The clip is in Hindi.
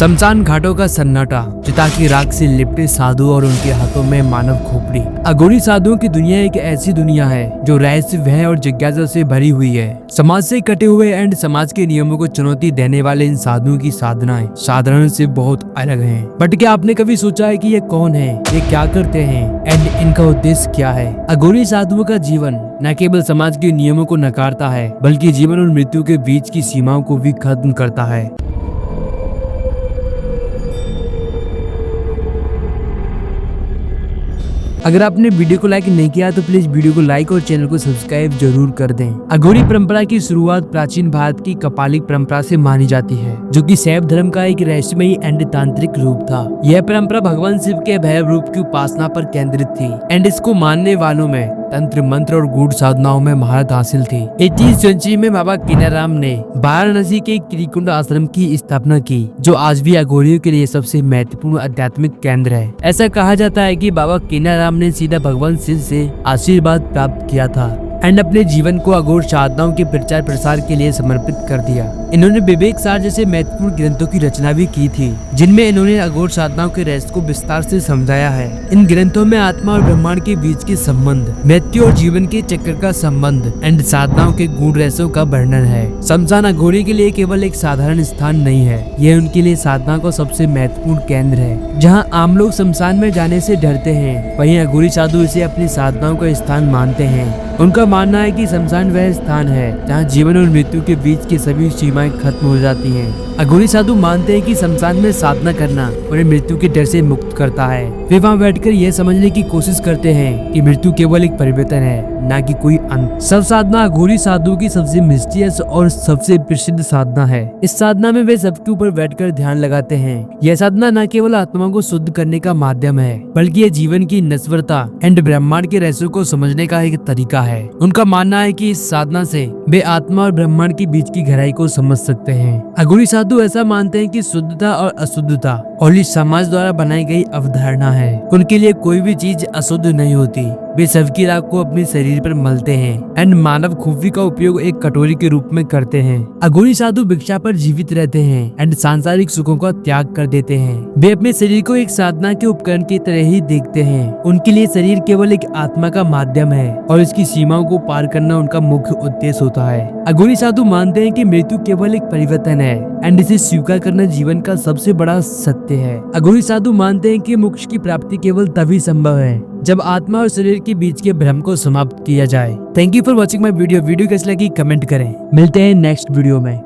शमशान घाटों का सन्नाटा, चिता की राख से लिपटे साधु और उनके हाथों में मानव खोपड़ी। अघोरी साधुओं की दुनिया एक ऐसी दुनिया है जो रहस्य, भय और जिज्ञासा से भरी हुई है। समाज से कटे हुए एंड समाज के नियमों को चुनौती देने वाले इन साधुओं की साधनाएं साधारण से बहुत अलग हैं। बट क्या आपने कभी सोचा है कि ये कौन है, ये क्या करते हैं एंड इनका उद्देश्य क्या है? अघोरी साधुओं का जीवन न केवल समाज के नियमों को नकारता है, बल्कि जीवन और मृत्यु के बीच की सीमाओं को भी खत्म करता है। अगर आपने वीडियो को लाइक नहीं किया तो प्लीज वीडियो को लाइक और चैनल को सब्सक्राइब जरूर कर दें। अघोरी परंपरा की शुरुआत प्राचीन भारत की कपालिक परंपरा से मानी जाती है, जो कि शैव धर्म का एक रहस्यमयी एंड तांत्रिक रूप था। यह परंपरा भगवान शिव के भैरव रूप की उपासना पर केंद्रित थी एंड इसको मानने वालों में तंत्र, मंत्र और गूढ़ साधनाओं में महारत हासिल थी। 18वीं सेंचुरी में बाबा कीनाराम ने वाराणसी के त्रिकुंड आश्रम की स्थापना की, जो आज भी अघोरियों के लिए सबसे महत्वपूर्ण आध्यात्मिक केंद्र है। ऐसा कहा जाता है कि बाबा कीनाराम ने सीधा भगवान शिव से आशीर्वाद प्राप्त किया था एंड अपने जीवन को अघोर साधनाओं के प्रचार प्रसार के लिए समर्पित कर दिया। इन्होंने विवेक सार जैसे महत्वपूर्ण ग्रंथों की रचना भी की थी, जिनमें इन्होंने अघोर साधनाओं के रहस्य को विस्तार से समझाया है। इन ग्रंथों में आत्मा और ब्रह्मांड के बीच के संबंध, मृत्यु और जीवन के चक्र का संबंध एंड साधनाओं के गूढ़ रहस्यों का वर्णन है। शमशान अघोरी के लिए केवल एक साधारण स्थान नहीं है, यह उनके लिए साधना का सबसे महत्वपूर्ण केंद्र है। जहाँ आम लोग शमशान में जाने से डरते हैं, वहीं अघोरी साधु इसे अपनी साधनाओं का स्थान मानते हैं। उनका मानना है कि शमशान वह स्थान है जहाँ जीवन और मृत्यु के बीच की सभी सीमाएं खत्म हो जाती हैं। अघोरी साधु मानते हैं कि शमशान में साधना करना उन्हें मृत्यु के डर से मुक्त करता है। वे वहाँ बैठकर यह समझने की कोशिश करते हैं कि मृत्यु केवल एक परिवर्तन है, न कि कोई अंत। सब साधना अघोरी साधु की सबसे मिस्टीरियस और सबसे प्रसिद्ध साधना है। इस साधना में वे सबके ऊपर बैठकर ध्यान लगाते हैं। यह साधना न केवल आत्मा को शुद्ध करने का माध्यम है, बल्कि यह जीवन की नश्वरता एंड ब्रह्मांड के रहस्यों को समझने का एक तरीका है। उनका मानना है कि इस साधना से वे आत्मा और ब्रह्मांड के बीच की गहराई को समझ सकते हैं। अघोरी साधु ऐसा मानते हैं कि शुद्धता और अशुद्धता और इस समाज द्वारा बनाई गई अवधारणा है। उनके लिए कोई भी चीज अशुद्ध नहीं होती। वे सबकी राख को अपने शरीर पर मलते हैं एंड मानव खूफी का उपयोग एक कटोरी के रूप में करते हैं। अघोरी साधु भिक्षा पर जीवित रहते हैं एंड सांसारिक सुखों का त्याग कर देते हैं। वे अपने शरीर को एक साधना के उपकरण की तरह ही देखते हैं। उनके लिए शरीर केवल एक आत्मा का माध्यम है और इसकी सीमाओं को पार करना उनका मुख्य उद्देश्य होता है। अघोरी साधु मानते हैं कि मृत्यु केवल एक परिवर्तन है एंड इसे स्वीकार करना जीवन का सबसे बड़ा सत्य है। अघोरी साधु मानते हैं कि मोक्ष की प्राप्ति केवल तभी संभव है जब आत्मा और शरीर के बीच के भ्रम को समाप्त किया जाए। Thank you for watching my video. Video कैसी लगी कमेंट करें। मिलते हैं नेक्स्ट वीडियो में।